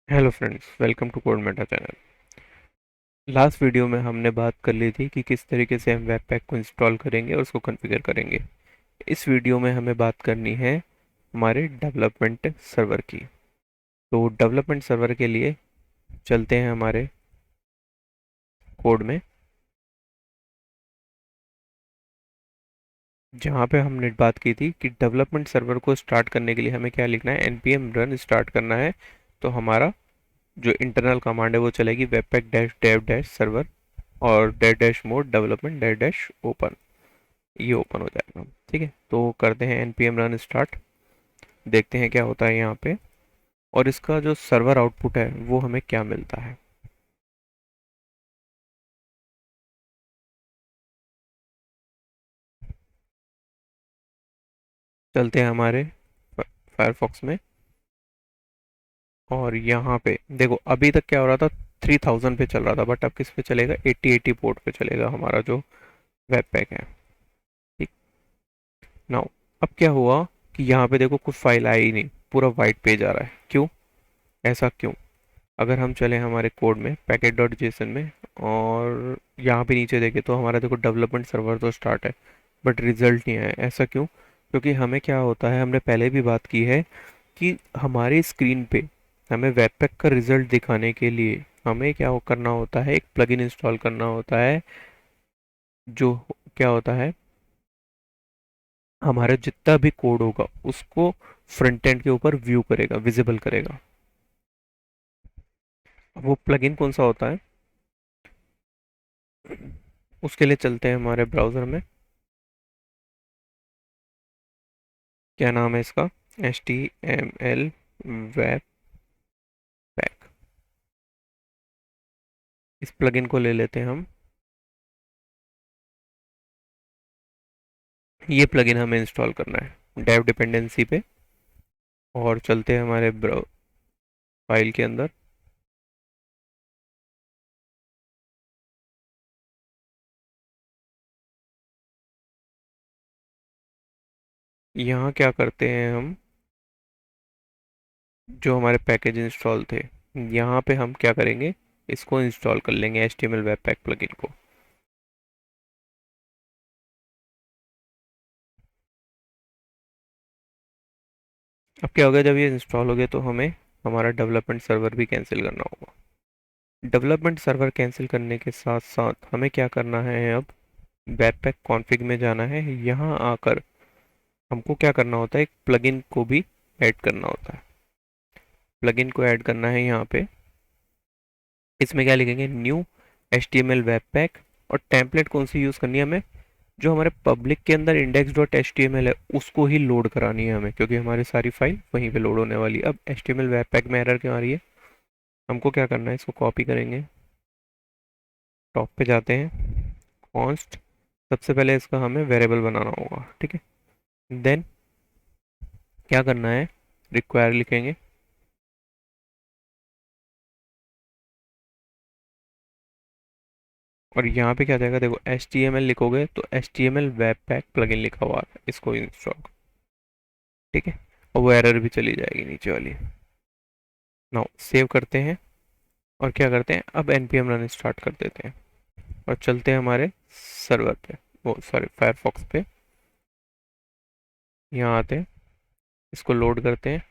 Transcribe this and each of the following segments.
Hello friends, welcome to code meta channel. Last video में हमने बात कर ली थी कि किस तरीके से हम वेब पैक को इंस्टॉल करेंगे और उसको कॉन्फ़िगर करेंगे। इस वीडियो में हमें बात करनी है हमारे डेवलपमेंट सर्वर की। तो डेवलपमेंट सर्वर के लिए चलते हैं हमारे कोड में, जहाँ पे हमने बात की थी कि डेवलपमेंट सर्वर को स्टार्ट करने के लिए हमें क्या लिखना है, npm रन स्टार्ट करना है। तो हमारा जो इंटरनल कमांड है वो चलेगी webpack dash dev dash server और dash dash mode development dash dash open. ये ओपन हो जाएगा। ठीक है, तो करते हैं npm रन स्टार्ट, देखते हैं क्या होता है यहाँ पे और इसका जो सर्वर आउटपुट है वो हमें क्या मिलता है। चलते हैं हमारे फायरफॉक्स में और यहाँ पे देखो अभी तक क्या हो रहा था, 3000 पे चल रहा था, बट अब किस पे चलेगा, 8080 पोर्ट पे चलेगा हमारा जो वेब पैक है। ठीक। नाउ अब क्या हुआ कि यहाँ पे देखो कुछ फाइल आई ही नहीं, पूरा वाइट पेज आ रहा है। क्यों? ऐसा क्यों? अगर हम चले हमारे कोड में पैकेट डॉट जेसन में और यहाँ पे नीचे देखें तो हमारा देखो डेवलपमेंट सर्वर तो स्टार्ट है बट रिजल्ट नहीं आया। ऐसा क्यों? क्योंकि हमें क्या होता है, हमने पहले भी बात की है कि हमारी स्क्रीन पे हमें वेबपैक का रिजल्ट दिखाने के लिए हमें क्या करना होता है, एक प्लगइन इंस्टॉल करना होता है जो क्या होता है, हमारा जितना भी कोड होगा उसको फ्रंट एंड के ऊपर व्यू करेगा, विजिबल करेगा। वो प्लगइन कौन सा होता है, उसके लिए चलते हैं हमारे ब्राउज़र में। क्या नाम है इसका, HTML वेब पैक। इस प्लगइन को ले लेते हैं हम। ये प्लगइन हमें इंस्टॉल करना है डेव डिपेंडेंसी पे और चलते हैं हमारे फाइल के अंदर। यहाँ क्या करते हैं हम, जो हमारे पैकेज इंस्टॉल थे यहाँ पे हम क्या करेंगे, इसको इंस्टॉल कर लेंगे HTML वेब पैक प्लगइन को। अब क्या होगा, जब ये इंस्टॉल हो गया तो हमें हमारा डेवलपमेंट सर्वर भी कैंसिल करना होगा। डेवलपमेंट सर्वर कैंसिल करने के साथ साथ हमें क्या करना है, अब वेबपैक कॉन्फ़िग में जाना है। यहाँ आकर हमको क्या करना होता है, एक प्लगइन को भी ऐड करना होता है। प्लगइन को ऐड करना है यहाँ पे, इसमें क्या लिखेंगे, न्यू HTML वेब पैक। और टेम्पलेट कौन सी यूज़ करनी है हमें, जो हमारे पब्लिक के अंदर index.html है उसको ही लोड करानी है हमें, क्योंकि हमारी सारी फाइल वहीं पे लोड होने वाली है। अब HTML वेब पैक में एरर क्यों आ रही है, हमको क्या करना है, इसको कॉपी करेंगे, टॉप पे जाते हैं, कॉन्स्ट, सबसे पहले इसका हमें वेरिएबल बनाना होगा। ठीक है, देन क्या करना है, रिक्वायर लिखेंगे और यहाँ पे क्या जाएगा, देखो HTML लिखोगे तो HTML वेब पैक प्लगइन लिखा हुआ है, इसको इंस्टॉल। ठीक है, और वो एरर भी चली जाएगी नीचे वाली। नाउ सेव करते हैं और क्या करते हैं, अब npm रन स्टार्ट कर देते हैं और चलते हैं हमारे सर्वर पे, वो सॉरी फायरफॉक्स पे। यहाँ आते हैं, इसको लोड करते हैं।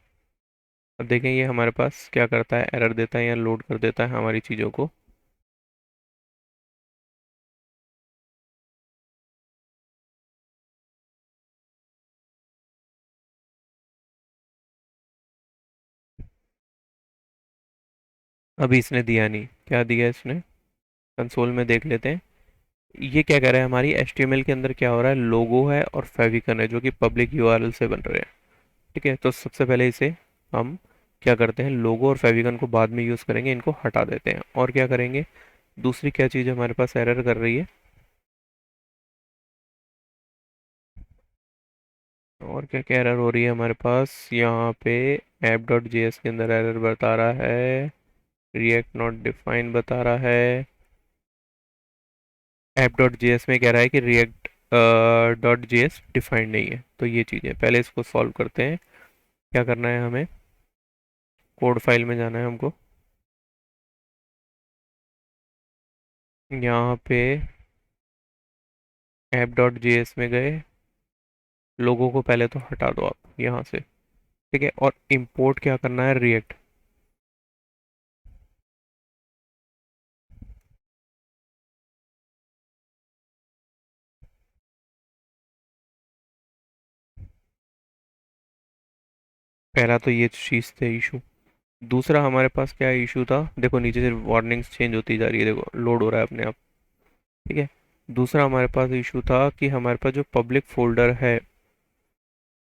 अब देखें ये हमारे पास क्या करता है, एरर देता है या लोड कर देता है हमारी चीज़ों को। अभी इसने दिया नहीं, क्या दिया इसने, कंसोल में देख लेते हैं। ये क्या कह रहा है, हमारी HTML के अंदर क्या हो रहा है, लोगो है और फेविकन है जो कि पब्लिक यूआरएल से बन रहे हैं। ठीक है, तो सबसे पहले इसे हम क्या करते हैं, लोगो और फेविकन को बाद में यूज़ करेंगे, इनको हटा देते हैं। और क्या करेंगे, दूसरी क्या चीज़ हमारे पास एरर कर रही है, और क्या क्या एरर हो रही है हमारे पास यहाँ पे, app.js के अंदर एरर बता रहा है, रिएक्ट नॉट डिफाइन बता रहा है। app.js में कह रहा है कि react डॉट जेएस डिफाइंड नहीं है। तो ये चीज़ें पहले इसको सॉल्व करते हैं। क्या करना है हमें, कोड फाइल में जाना है हमको, यहाँ पे ऐप डॉट जेएस में गए, लोगों को पहले तो हटा दो आप यहाँ से। ठीक है, और इंपोर्ट क्या करना है, रिएक्ट। पहला तो ये चीज़ थे इशू। दूसरा हमारे पास क्या इशू था, देखो नीचे से वार्निंग्स चेंज होती जा रही है, देखो लोड हो रहा है अपने आप। ठीक है। दूसरा हमारे पास इशू था कि हमारे पास जो पब्लिक फोल्डर है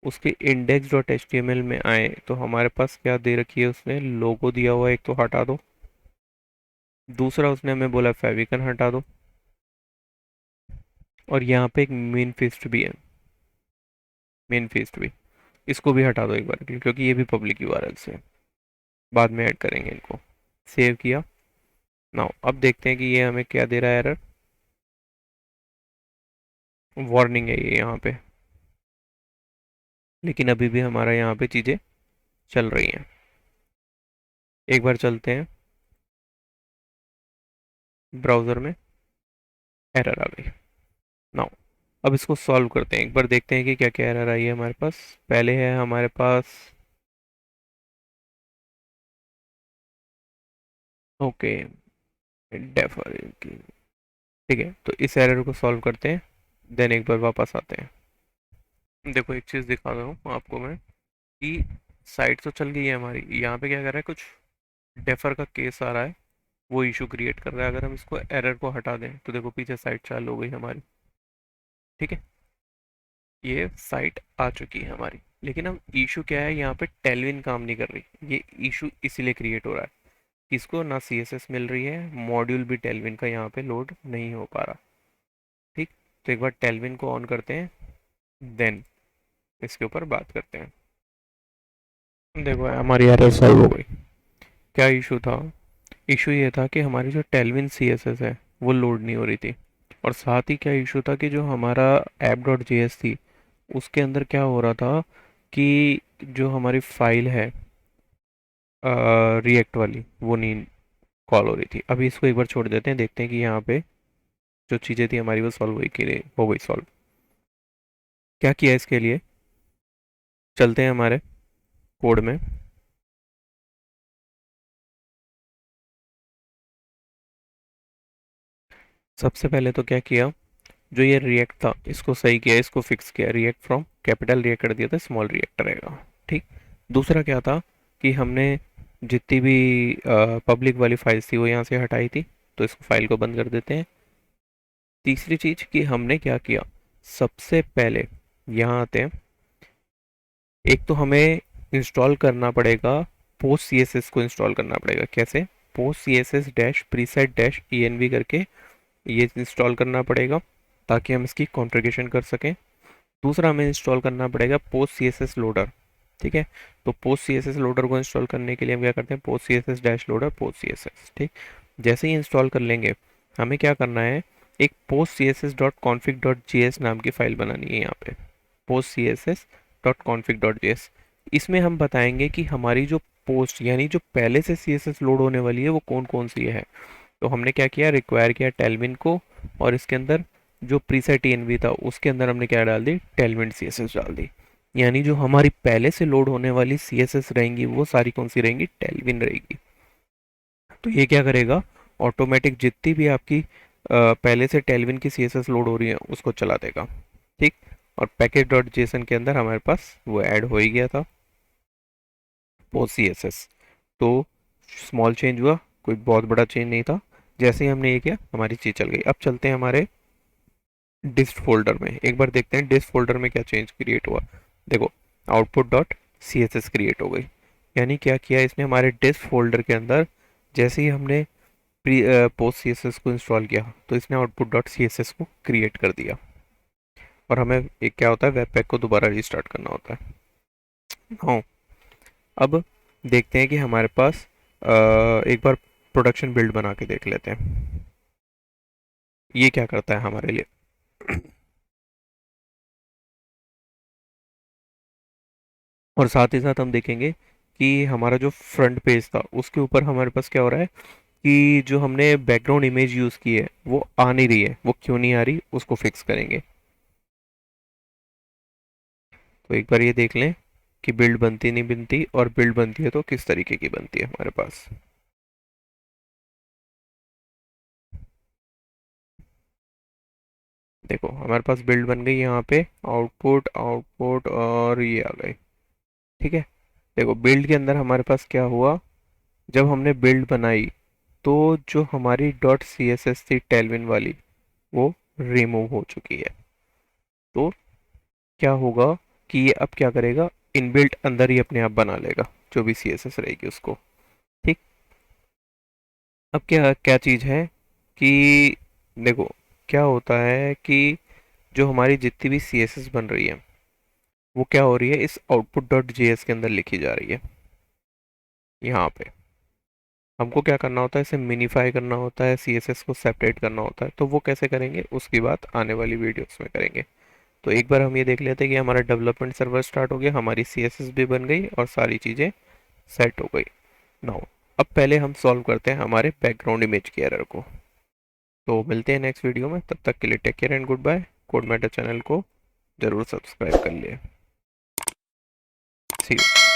उसके index dot H T M L में आए तो हमारे पास क्या दे रखी है, उसने लोगो दिया हुआ है, एक तो हटा दो। दूसरा उसने हमें बोला फेविकन हटा दो। और यहाँ पे एक मेन फिस्ट भी है, मेन फिस्ट भी, इसको भी हटा दो एक बार के लिए, क्योंकि ये भी पब्लिक यूआरएल से है। बाद में ऐड करेंगे इनको। सेव किया। नाउ अब देखते हैं कि ये हमें क्या दे रहा है, एरर। वार्निंग है ये यहाँ पे, लेकिन अभी भी हमारा यहाँ पे चीज़ें चल रही हैं। एक बार चलते हैं ब्राउज़र में, एरर आ गई। नाउ अब इसको सॉल्व करते हैं, एक बार देखते हैं कि क्या क्या एरर आई है हमारे पास। पहले है हमारे पास, ओके, डेफर की। ठीक है, तो इस एरर को सॉल्व करते हैं, देन एक बार वापस आते हैं। देखो एक चीज़ दिखा रहा हूँ आपको मैं, कि साइट तो चल गई है हमारी, यहाँ पे क्या कर रहा है, कुछ डेफर का केस आ रहा है, वो इशू क्रिएट कर रहा है। अगर हम इसको एरर को हटा दें तो देखो पीछे साइट चालू हो गई हमारी। ठीक है, ये साइट आ चुकी है हमारी। लेकिन अब इशू क्या है, यहाँ पे टेलविन काम नहीं कर रही। ये इशू इसीलिए क्रिएट हो रहा है, इसको ना सीएसएस मिल रही है, मॉड्यूल भी टेलविन का यहाँ पे लोड नहीं हो पा रहा। ठीक, तो एक बार टेलविन को ऑन करते हैं, देन इसके ऊपर बात करते हैं। देखो हमारी एरर सॉल्व हो गई। क्या इशू था, इशू ये था कि हमारी जो टेलविन सीएसएस है वो लोड नहीं हो रही थी। और साथ ही क्या इशू था कि जो हमारा ऐप डॉट जेएस थी उसके अंदर क्या हो रहा था कि जो हमारी फाइल है रिएक्ट वाली, वो नहीं कॉल हो रही थी। अभी इसको एक बार छोड़ देते हैं, देखते हैं कि यहाँ पे जो चीज़ें थी हमारी वो सॉल्व हुई कि नहीं, हो गई सॉल्व। क्या किया इसके लिए, चलते हैं हमारे कोड में। सबसे पहले तो क्या किया, जो ये रिएक्ट था इसको सही किया, इसको फिक्स किया, रिएक्ट फ्रॉम कैपिटल रिएक्ट कर दिया था, स्मॉल रिएक्ट रहेगा। ठीक। दूसरा क्या था कि हमने जितनी भी पब्लिक वाली फाइल्स थी वो यहाँ से हटाई थी, तो इसको फाइल को बंद कर देते हैं। तीसरी चीज कि हमने क्या किया, सबसे पहले यहाँ आते हैं, एक तो हमें इंस्टॉल करना पड़ेगा, पोस्ट सीएसएस को इंस्टॉल करना पड़ेगा। कैसे, post CSS dash preset dash env करके ये इंस्टॉल करना पड़ेगा, ताकि हम इसकी कॉन्फ़िगरेशन कर सकें। दूसरा हमें इंस्टॉल करना पड़ेगा post C S S loader. ठीक है, तो post C S S loader को इंस्टॉल करने के लिए हम क्या करते हैं, post C S S dash loader post C S S. ठीक, जैसे ही इंस्टॉल कर लेंगे हमें क्या करना है, एक post C S S dot config dot G S नाम की फाइल बनानी है यहाँ पे, post C S S dot config dot G S. इसमें हम बताएंगे कि हमारी जो पोस्ट यानी जो पहले से सी एस एस लोड होने वाली है वो कौन कौन सी है। तो हमने क्या किया, रिक्वायर किया टेलविन को, और इसके अंदर जो प्रीसेट टीएनवी था उसके अंदर हमने क्या डाल दी, टेलविन सीएसएस डाल दी। यानी जो हमारी पहले से लोड होने वाली सीएसएस रहेंगी वो सारी कौन सी रहेंगी, टेलविन रहेगी। तो ये क्या करेगा, ऑटोमेटिक जितनी भी आपकी पहले से टेलविन की सीएसएस लोड हो रही है उसको चला देगा। ठीक, और पैकेज डॉट जेसन के अंदर हमारे पास वो ऐड हो ही गया था, पोस्ट सीएसएस। तो स्मॉल चेंज हुआ, कोई बहुत बड़ा चेंज नहीं था। जैसे ही हमने ये किया हमारी चीज़ चल गई। अब चलते हैं हमारे डिस्ट फोल्डर में, एक बार देखते हैं डिस्ट फोल्डर में क्या चेंज क्रिएट हुआ। देखो output dot C S S create हो गई। यानी क्या किया इसने, हमारे डिस्ट फोल्डर के अंदर जैसे ही हमने pre post C S S को इंस्टॉल किया तो इसने output dot C S S को क्रिएट कर दिया। और हमें एक क्या होता है, वेब पैक को दोबारा रिस्टार्ट करना होता है। हाँ, अब देखते हैं कि हमारे पास एक बार प्रोडक्शन बिल्ड बना के देख लेते हैं, ये क्या करता है हमारे लिए। और साथ ही साथ हम देखेंगे कि हमारा जो फ्रंट पेज था उसके ऊपर हमारे पास क्या हो रहा है, कि जो हमने बैकग्राउंड इमेज यूज़ की है वो आ नहीं रही है, वो क्यों नहीं आ रही, उसको फिक्स करेंगे। तो एक बार ये देख लें कि बिल्ड बनती नहीं बनती, और बिल्ड बनती है तो किस तरीके की बनती है हमारे पास। देखो हमारे पास बिल्ड बन गई यहाँ पे, आउटपुट आउटपुट और ये आ गई। ठीक है। देखो बिल्ड के अंदर हमारे पास क्या हुआ, जब हमने बिल्ड बनाई तो जो हमारी डॉट सी एस एस थी टेलविन वाली, वो रिमूव हो चुकी है। तो क्या होगा कि ये अब क्या करेगा, इनबिल्ट अंदर ही अपने आप बना लेगा जो भी सी एस एस रहेगी उसको। ठीक। अब क्या क्या चीज़ है कि देखो क्या होता है कि जो हमारी जितनी भी सी एस एस बन रही है वो क्या हो रही है, इस आउटपुट डॉट जे एस के अंदर लिखी जा रही है। यहाँ पे हमको क्या करना होता है, इसे मिनीफाई करना होता है, सी एस एस को सेपरेट करना होता है। तो वो कैसे करेंगे उसकी बात आने वाली वीडियोस में करेंगे। तो एक बार हम ये देख लेते हैं कि हमारा डेवलपमेंट सर्वर स्टार्ट हो गया, हमारी सी एस एस भी बन गई और सारी चीज़ें सेट हो गई। नाउ अब पहले हम सॉल्व करते हैं हमारे बैकग्राउंड इमेज के एरर को। तो मिलते हैं नेक्स्ट वीडियो में, तब तक के लिए take care and goodbye. Code matter channel को जरूर सब्सक्राइब कर लिए। See you.